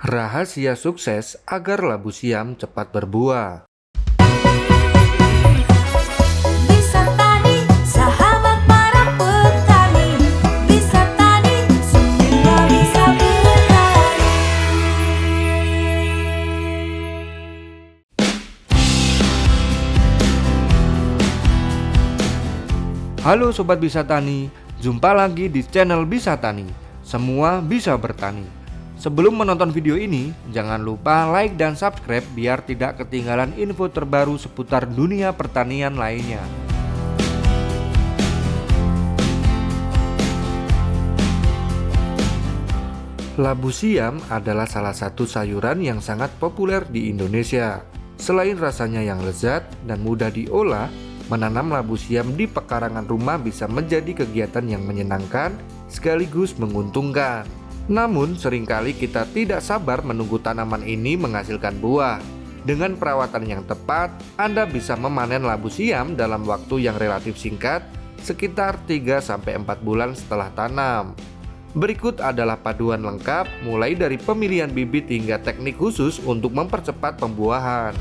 Rahasia sukses agar labu siam cepat berbuah. Bisa tani, sahabat para petani. Bisa tani, semua bisa bertani. Halo Sobat Bisa Tani, jumpa lagi di channel Bisa Tani. Semua bisa bertani. Sebelum menonton video ini, jangan lupa like dan subscribe biar tidak ketinggalan info terbaru seputar dunia pertanian lainnya. Labu siam adalah salah satu sayuran yang sangat populer di Indonesia. Selain rasanya yang lezat dan mudah diolah, menanam labu siam di pekarangan rumah bisa menjadi kegiatan yang menyenangkan sekaligus menguntungkan. Namun seringkali kita tidak sabar menunggu tanaman ini menghasilkan buah. Dengan perawatan yang tepat, Anda bisa memanen labu siam dalam waktu yang relatif singkat, sekitar 3-4 bulan setelah tanam. Berikut adalah paduan lengkap mulai dari pemilihan bibit hingga teknik khusus untuk mempercepat pembuahan.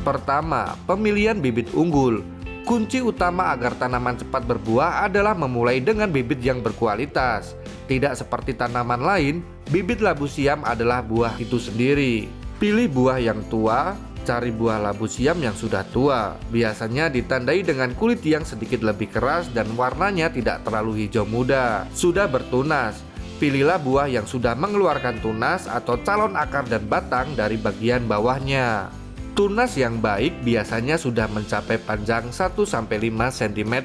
Pertama, pemilihan bibit unggul. Kunci utama agar tanaman cepat berbuah adalah memulai dengan bibit yang berkualitas. Tidak seperti tanaman lain, bibit labu siam adalah buah itu sendiri. Pilih buah yang tua, cari buah labu siam yang sudah tua. Biasanya ditandai dengan kulit yang sedikit lebih keras dan warnanya tidak terlalu hijau muda. Sudah bertunas. Pilihlah buah yang sudah mengeluarkan tunas atau calon akar dan batang dari bagian bawahnya. Tunas yang baik biasanya sudah mencapai panjang 1-5 cm.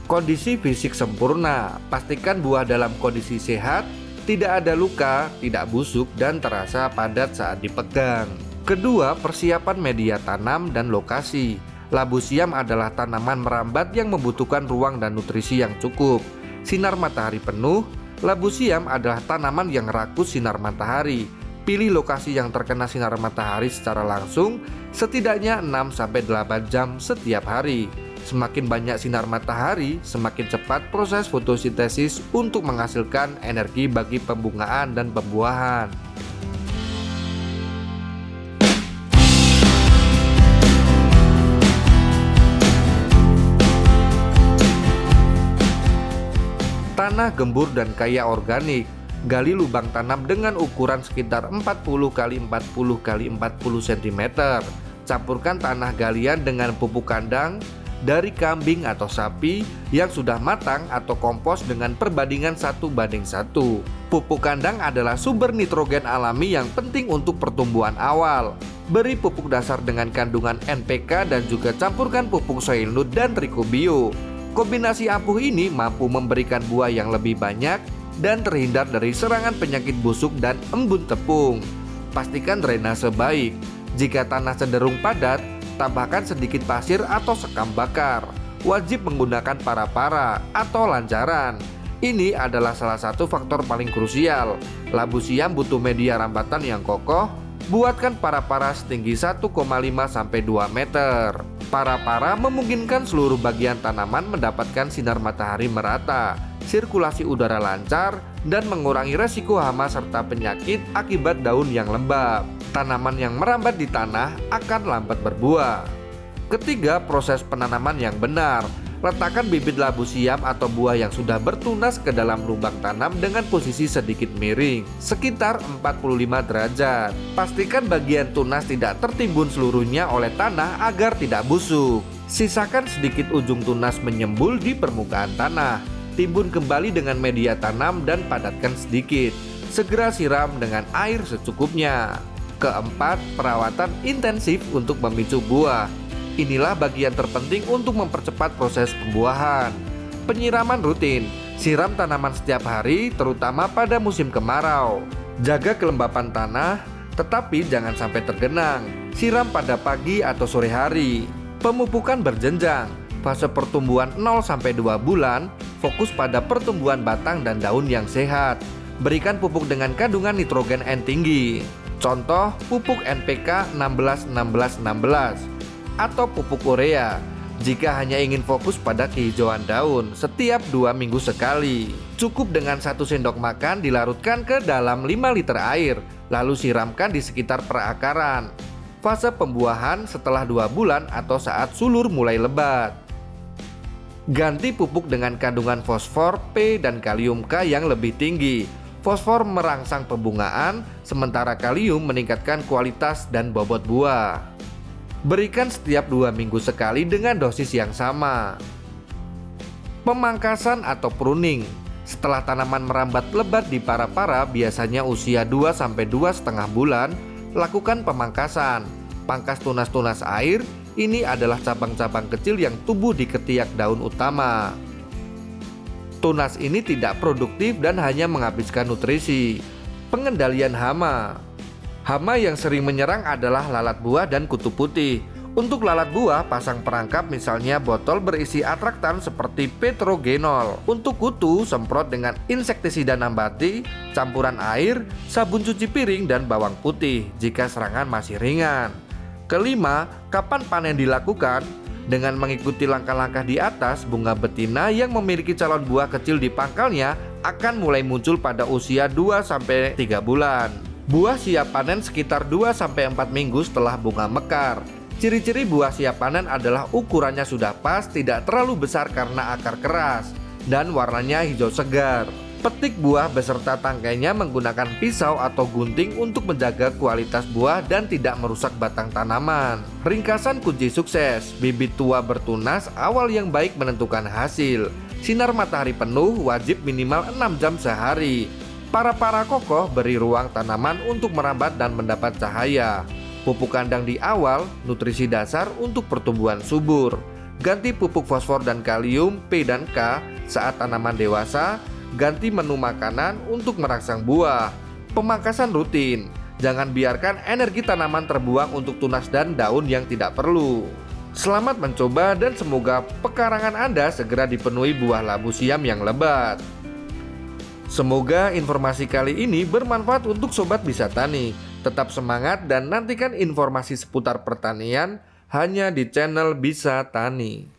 Kondisi fisik sempurna. Pastikan buah dalam kondisi sehat, tidak ada luka, tidak busuk, dan terasa padat saat dipegang. Kedua, persiapan media tanam dan lokasi. Labu siam adalah tanaman merambat yang membutuhkan ruang dan nutrisi yang cukup. Sinar matahari penuh. Labu siam adalah tanaman yang rakus sinar matahari. Pilih lokasi yang terkena sinar matahari secara langsung, setidaknya 6-8 jam setiap hari. Semakin banyak sinar matahari, semakin cepat proses fotosintesis untuk menghasilkan energi bagi pembungaan dan pembuahan. Tanah gembur dan kaya organik. Gali lubang tanam dengan ukuran sekitar 40 x 40 x 40 cm. Campurkan tanah galian dengan pupuk kandang dari kambing atau sapi yang sudah matang atau kompos dengan perbandingan 1:1. Pupuk kandang adalah sumber nitrogen alami yang penting untuk pertumbuhan awal. Beri pupuk dasar dengan kandungan NPK dan juga campurkan pupuk soil nut dan trikobio. Kombinasi ampuh ini mampu memberikan buah yang lebih banyak dan terhindar dari serangan penyakit busuk dan embun tepung. Pastikan drainase baik. Jika tanah cenderung padat, tambahkan sedikit pasir atau sekam bakar. Wajib menggunakan para-para atau lancaran. Ini adalah salah satu faktor paling krusial. Labu siam butuh media rambatan yang kokoh. Buatkan para-para setinggi 1,5-2 meter. Para-para memungkinkan seluruh bagian tanaman mendapatkan sinar matahari merata, sirkulasi udara lancar, dan mengurangi resiko hama serta penyakit akibat daun yang lembab. Tanaman yang merambat di tanah akan lambat berbuah. Ketiga, proses penanaman yang benar. Letakkan bibit labu siam atau buah yang sudah bertunas ke dalam lubang tanam dengan posisi sedikit miring, sekitar 45 derajat. Pastikan bagian tunas tidak tertimbun seluruhnya oleh tanah agar tidak busuk. Sisakan sedikit ujung tunas menyembul di permukaan tanah. Timbun kembali dengan media tanam dan padatkan sedikit. Segera siram dengan air secukupnya. Keempat, perawatan intensif untuk memicu buah. Inilah bagian terpenting untuk mempercepat proses pembuahan. Penyiraman rutin. Siram tanaman setiap hari, terutama pada musim kemarau. Jaga kelembapan tanah, tetapi jangan sampai tergenang. Siram pada pagi atau sore hari. Pemupukan berjenjang. Fase pertumbuhan 0-2 bulan, fokus pada pertumbuhan batang dan daun yang sehat. Berikan pupuk dengan kandungan nitrogen N tinggi. Contoh pupuk NPK 16-16-16 atau pupuk urea. Jika hanya ingin fokus pada kehijauan daun, setiap 2 minggu sekali. Cukup dengan 1 sendok makan dilarutkan ke dalam 5 liter air, lalu siramkan di sekitar perakaran. Fase pembuahan setelah 2 bulan atau saat sulur mulai lebat. Ganti pupuk dengan kandungan fosfor, P, dan kalium K yang lebih tinggi. Fosfor merangsang pembungaan, sementara kalium meningkatkan kualitas dan bobot buah. Berikan setiap 2 minggu sekali dengan dosis yang sama. Pemangkasan atau pruning. Setelah tanaman merambat lebat di para-para, biasanya usia 2-2,5 bulan, lakukan pemangkasan. Pangkas tunas-tunas air, ini adalah cabang-cabang kecil yang tumbuh di ketiak daun utama. Tunas ini tidak produktif dan hanya menghabiskan nutrisi. Pengendalian hama. Hama yang sering menyerang adalah lalat buah dan kutu putih. Untuk lalat buah, pasang perangkap misalnya botol berisi atraktan seperti petrogenol. Untuk kutu, semprot dengan insektisida nambati, campuran air, sabun cuci piring, dan bawang putih jika serangan masih ringan. Kelima, kapan panen dilakukan? Dengan mengikuti langkah-langkah di atas, bunga betina yang memiliki calon buah kecil di pangkalnya akan mulai muncul pada usia 2-3 bulan. Buah siap panen sekitar 2-4 minggu setelah bunga mekar. Ciri-ciri buah siap panen adalah ukurannya sudah pas, tidak terlalu besar karena akar keras, dan warnanya hijau segar. Petik buah beserta tangkainya menggunakan pisau atau gunting untuk menjaga kualitas buah dan tidak merusak batang tanaman. Ringkasan kunci sukses. Bibit tua bertunas, awal yang baik menentukan hasil. Sinar matahari penuh, wajib minimal 6 jam sehari. Para kokoh, beri ruang tanaman untuk merambat dan mendapat cahaya. Pupuk kandang di awal, nutrisi dasar untuk pertumbuhan subur. Ganti pupuk fosfor dan kalium, P dan K saat tanaman dewasa. Ganti menu makanan untuk merangsang buah. Pemangkasan rutin. Jangan biarkan energi tanaman terbuang untuk tunas dan daun yang tidak perlu. Selamat mencoba dan semoga pekarangan Anda segera dipenuhi buah labu siam yang lebat. Semoga informasi kali ini bermanfaat untuk Sobat Bisa Tani. Tetap semangat dan nantikan informasi seputar pertanian hanya di channel Bisa Tani.